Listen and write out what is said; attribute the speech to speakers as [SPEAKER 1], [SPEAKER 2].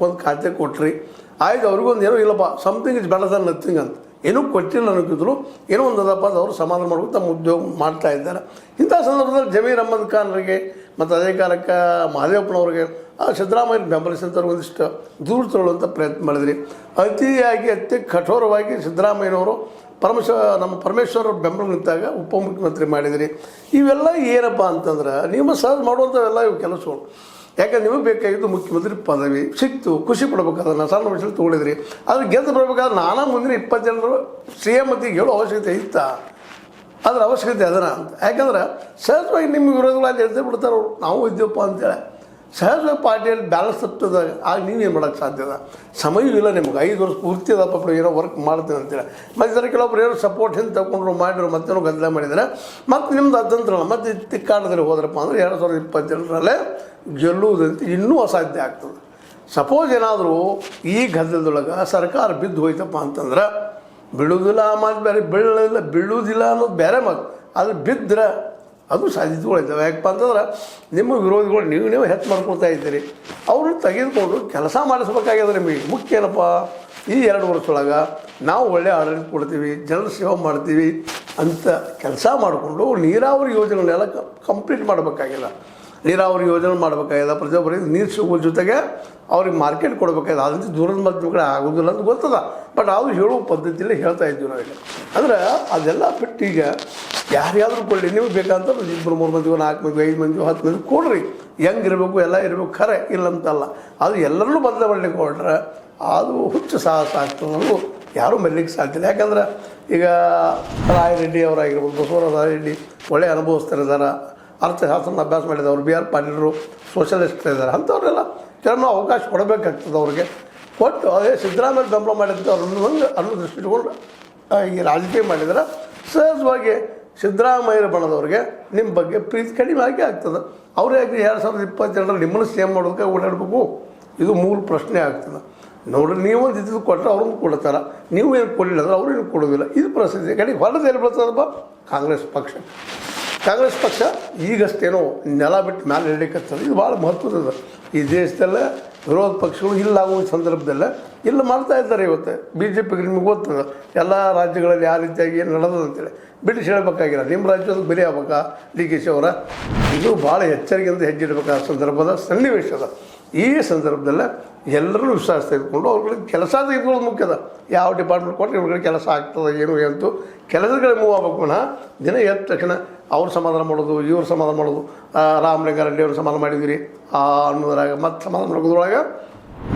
[SPEAKER 1] ಒಂದು ಖಾತೆ ಕೊಟ್ರಿ ಆಯ್ತು, ಅವ್ರಿಗೊಂದು ಏನೋ ಇಲ್ಲಪ್ಪ something is better than nothing ಅಂತ ಏನೂ ಕೊಟ್ಟಿಲ್ಲ ಅನ್ನೋಕ್ಕಿದ್ರು ಏನೋ ಒಂದು ಅದಪ್ಪ ಅದು ಅವರು ಸಮಾಧಾನ ಮಾಡ್ಕೊಂಡು ತಮ್ಮ ಉದ್ಯೋಗ ಮಾಡ್ತಾ ಇದ್ದಾರೆ. ಇಂಥ ಸಂದರ್ಭದಲ್ಲಿ ಜಮೀರ್ ಅಹ್ಮದ್ ಖಾನ್ರಿಗೆ ಮತ್ತು ಅದೇ ಕಾಲಕ್ಕೆ ಮಹದೇವಪ್ಪನವ್ರಿಗೆ ಸಿದ್ದರಾಮಯ್ಯ ಬೆಂಬಲಿಸಿದಂಥವ್ರು ಒಂದಿಷ್ಟು ದೂರ ತಗೊಳ್ಳುವಂಥ ಪ್ರಯತ್ನ ಮಾಡಿದ್ರಿ. ಅತಿ ಕಠೋರವಾಗಿ ಸಿದ್ದರಾಮಯ್ಯನವರು ನಮ್ಮ ಪರಮೇಶ್ವರ ಬೆಂಬಲ ನಿಂತಾಗ ಉಪಮುಖ್ಯಮಂತ್ರಿ ಮಾಡಿದಿರಿ. ಇವೆಲ್ಲ ಏನಪ್ಪ ಅಂತಂದ್ರೆ ನೀವು ಸಹಜ ಮಾಡುವಂಥವೆಲ್ಲ ಇವು ಕೆಲಸಗಳು. ಯಾಕಂದ್ರೆ ನಿಮಗೆ ಬೇಕಾಗಿದ್ದು ಮುಖ್ಯಮಂತ್ರಿ ಪದವಿ ಸಿಕ್ತು, ಖುಷಿ ಪಡ್ಬೇಕಾದ್ರೆ ಸಣ್ಣ ವಯಸ್ಸಲ್ಲಿ ತೊಗೊಂಡಿದ್ರಿ. ಆದರೆ ಗೆದ್ದು ಬರಬೇಕಾದ್ರೆ ನಾನಾ ಮುಂದಿನ 20 ಜನರು ಶ್ರೀಮತಿಗೆ ಹೇಳೋ ಅವಶ್ಯಕತೆ ಇತ್ತಾ? ಅದ್ರ ಅವಶ್ಯಕತೆ ಅದರ ಅಂತ. ಯಾಕಂದ್ರೆ ಸಹಜವಾಗಿ ನಿಮ್ಮ ವಿರೋಧಗಳಲ್ಲಿ ಎದ್ದು ಬಿಡ್ತಾರೆ ಅವರು, ನಾವು ಇದ್ದೀವಪ್ಪ ಅಂತೇಳಿ. ಸಹಜವಾಗಿ ಪಾರ್ಟಿಯಲ್ಲಿ ಬ್ಯಾಲೆನ್ಸ್ ತಪ್ಪಿದಾಗ ಆಗ ನೀವೇನು ಮಾಡೋಕ್ಕೆ ಸಾಧ್ಯದ? ಸಮಯವಿಲ್ಲ ನಿಮ್ಗೆ. 5 ವರ್ಷ ಪೂರ್ತಿ ಅದಪ್ಪ ಏನೋ ವರ್ಕ್ ಮಾಡ್ತೀನಿ ಅಂತೇಳಿ. ಮತ್ತು ಇದರ ಕೆಲವೊಬ್ರು ಏನೋ ಸಪೋರ್ಟ್ ಹಿಂದೆ ತಗೊಂಡ್ರು ಮಾಡಿದ್ರು ಮತ್ತೇನೋ ಗದ್ದಲ ಮಾಡಿದರೆ ಮತ್ತು ನಿಮ್ದು ಅತಂತ್ರ ಮತ್ತು ತಿಕ್ಕಾಟದಲ್ಲಿ ಹೋದ್ರಪ್ಪ ಅಂದರೆ 2022 ಗೆಲ್ಲುವುದಂತ ಇನ್ನೂ ಅಸಾಧ್ಯ ಆಗ್ತದೆ. ಸಪೋಸ್ ಏನಾದರೂ ಈ ಗದ್ದಲದೊಳಗೆ ಸರ್ಕಾರ ಬಿದ್ದು ಹೋಯ್ತಪ್ಪ ಅಂತಂದ್ರೆ ಬೀಳುವುದಿಲ್ಲ ಆ ಮಾತು ಬೇರೆ, ಬೀಳುವುದಿಲ್ಲ ಅನ್ನೋದು ಬೇರೆ ಮಾತು. ಆದರೆ ಬಿದ್ದರೆ ಅದು ಸಾಧ್ಯತೆಗಳಿದ್ದಾವೆ. ಯಾಕಪ್ಪ ಅಂತಂದ್ರೆ ನಿಮ್ಮ ವಿರೋಧಿಗಳು ನೀವು ಹೆಚ್ಚು ಮಾಡ್ಕೊಳ್ತಾ ಇದ್ದೀರಿ. ಅವ್ರನ್ನ ತೆಗೆದುಕೊಂಡು ಕೆಲಸ ಮಾಡಿಸ್ಬೇಕಾಗ್ಯದ. ನಿಮಗೆ ಮುಖ್ಯ ಏನಪ್ಪ, ಈ 2 ವರ್ಷದೊಳಗೆ ನಾವು ಒಳ್ಳೆಯ ಆಡಳಿತ ಕೊಡ್ತೀವಿ, ಜನರ ಸೇವೆ ಮಾಡ್ತೀವಿ ಅಂತ ಕೆಲಸ ಮಾಡಿಕೊಂಡು ನೀರಾವರಿ ಯೋಜನೆಗಳನ್ನೆಲ್ಲ ಕಂಪ್ಲೀಟ್ ಮಾಡಬೇಕಾಗಿಲ್ಲ. ನೀರಾವರಿ ಯೋಜನೆ ಮಾಡಬೇಕಾಗಿದೆ, ಪ್ರತಿಯೊಬ್ಬರಿಗೆ ನೀರು ಸಿಗುವ ಜೊತೆಗೆ ಅವ್ರಿಗೆ ಮಾರ್ಕೆಟ್ ಕೊಡಬೇಕಾಗಿದೆ. ಅದಂತೂ ದೂರದ ಮಧ್ಯ ಕಡೆ ಆಗೋದಿಲ್ಲ ಅಂತ ಗೊತ್ತದ. ಬಟ್ ಅದು ಹೇಳುವ ಪದ್ಧತಿಯಲ್ಲಿ ಹೇಳ್ತಾ ಇದ್ದೀವಿ ನಾವೀಗ. ಅಂದ್ರೆ ಅದೆಲ್ಲ ಬಿಟ್ಟು ಈಗ ಯಾರ್ಯಾದರೂ ಕೊಡಲಿ, ನೀವು ಬೇಕಂತ 2, 3 ಮಂದಿ, 4 ಮಂದಿ, 5 ಮಂದಿ, 10 ಮಂದಿ ಕೊಡ್ರಿ. ಹೆಂಗಿರಬೇಕು ಎಲ್ಲ ಇರಬೇಕು, ಖರೆ ಇಲ್ಲಂತಲ್ಲ. ಅದು ಎಲ್ಲರನ್ನೂ ಬದಲಾವಣೆಗೆ ಹೊರಟ್ರೆ ಅದು ಹುಚ್ಚು ಸಾಹಸ ಆಗ್ತದೆ. ಅನ್ನೋದು ಯಾರೂ ಮರೀಲಿಕ್ಕೆ ಸಾಧ್ಯ ಇಲ್ಲ. ಯಾಕಂದ್ರೆ ಈಗ ರಾಯರೆಡ್ಡಿ ಅವರಾಗಿರ್ಬೋದು, ಬಸವರಾಜ ರಾಯರೆಡ್ಡಿ ಒಳ್ಳೆಯ ಅನುಭವಿಸ್ತಾರಿದ್ದಾರೆ, ಅರ್ಥಶಾಸ್ತ್ರನ ಅಭ್ಯಾಸ ಮಾಡಿದವರು, ಬಿ ಆರ್ ಪಾಟೀಲರು ಸೋಷಲಿಸ್ಟ್ ಇದ್ದಾರೆ. ಅಂಥವ್ರೆಲ್ಲ ಕೆಲವು ಅವಕಾಶ ಕೊಡಬೇಕಾಗ್ತದೆ ಅವ್ರಿಗೆ. ಕೊಟ್ಟು ಅದೇ ಸಿದ್ದರಾಮಯ್ಯ ಬೆಂಬಲ ಮಾಡಿದಂಥವ್ರನ್ನ ಅನ್ನೋ ದೃಷ್ಟಿ ಇಟ್ಕೊಂಡು ಈ ರಾಜಕೀಯ ಮಾಡಿದ್ರೆ ಸಹಜವಾಗಿ ಸಿದ್ದರಾಮಯ್ಯ ಬಣದವ್ರಿಗೆ ನಿಮ್ಮ ಬಗ್ಗೆ ಪ್ರೀತಿ ಕಡಿಮೆ ಆಗಿ ಆಗ್ತದೆ. ಅವರೇ 2022 ನಿಮ್ಮನ್ನು ಸೇಮ್ ಮಾಡೋದಕ್ಕೆ ಓಡಾಡಬೇಕು, ಇದು ಮೂಲ ಪ್ರಶ್ನೆ ಆಗ್ತದೆ. ನೋಡ್ರಿ, ನೀವೊಂದು ಇದ್ದು ಕೊಟ್ಟರೆ ಅವ್ರನ್ನ ಕೊಡ್ತಾರೆ, ನೀವು ಏನು ಕೊಡಲಿಲ್ಲ ಅಂದ್ರೆ ಅವ್ರು ಏನು ಕೊಡೋದಿಲ್ಲ. ಇದು ಪರಿಸ್ಥಿತಿ. ಕಡೆಗೆ ಹೊರದು ಎಲ್ಲಿ ಬರ್ತದಪ್ಪ? ಕಾಂಗ್ರೆಸ್ ಪಕ್ಷ ಈಗಷ್ಟೇನೋ ನೆಲ ಬಿಟ್ಟು ಮೇಲೆ ಹಿಡಿಯಕತ್ತದ. ಇದು ಭಾಳ ಮಹತ್ವದ. ಈ ದೇಶದಲ್ಲೇ ವಿರೋಧ ಪಕ್ಷಗಳು ಇಲ್ಲಾಗುವ ಸಂದರ್ಭದಲ್ಲೇ ಇಲ್ಲ ಮಾಡ್ತಾ ಇದ್ದಾರೆ. ಇವತ್ತು BJPಗೆ ನಿಮಗೆ ಗೊತ್ತದ ಎಲ್ಲ ರಾಜ್ಯಗಳಲ್ಲಿ ಯಾವ ರೀತಿಯಾಗಿ ಏನು ನಡೆದಂತೇಳಿ ಬಿಡಿಸಿ ಹೇಳಬೇಕಾಗಿಲ್ಲ. ನಿಮ್ಮ ರಾಜ್ಯದ ಬರೀ ಆಗ್ಬೇಕಾ DK ಅವರ? ಇದು ಭಾಳ ಎಚ್ಚರಿಕೆಯಿಂದ ಹೆಜ್ಜೆ ಇಡಬೇಕಾದ ಸಂದರ್ಭದ ಸನ್ನಿವೇಶದ. ಈ ಸಂದರ್ಭದಲ್ಲೇ ಎಲ್ಲರೂ ವಿಶ್ವಾಸ ತೆಗೆದುಕೊಂಡು ಅವ್ರಿಗೆ ಕೆಲಸ ತೆಗೆದುಕೊಳ್ಳೋದು ಮುಖ್ಯದ. ಯಾವ ಡಿಪಾರ್ಟ್ಮೆಂಟ್ ಕೊಟ್ಟರೆ ಇವ್ರಿಗೆ ಕೆಲಸ ಆಗ್ತದೆ ಏನು ಅಂತೂ ಕೆಲಸಗಳಿಗೆ ಮೂವ್ ಆಗಬೇಕು. ಪುನಃ ದಿನ ಎದ್ದ ತಕ್ಷಣ ಅವ್ರು ಸಮಾಧಾನ ಮಾಡೋದು, ಇವ್ರು ಸಮಾಧಾನ ಮಾಡೋದು. ರಾಮಲಿಂಗಾರೆಡ್ಡಿ ಅವರು ಸಮಾಧಾನ ಮಾಡಿದಿರಿ ಅನ್ನೋದ್ರಾಗ ಮತ್ತೆ ಸಮಾಧಾನ ಮಾಡೋದ್ರೊಳಗೆ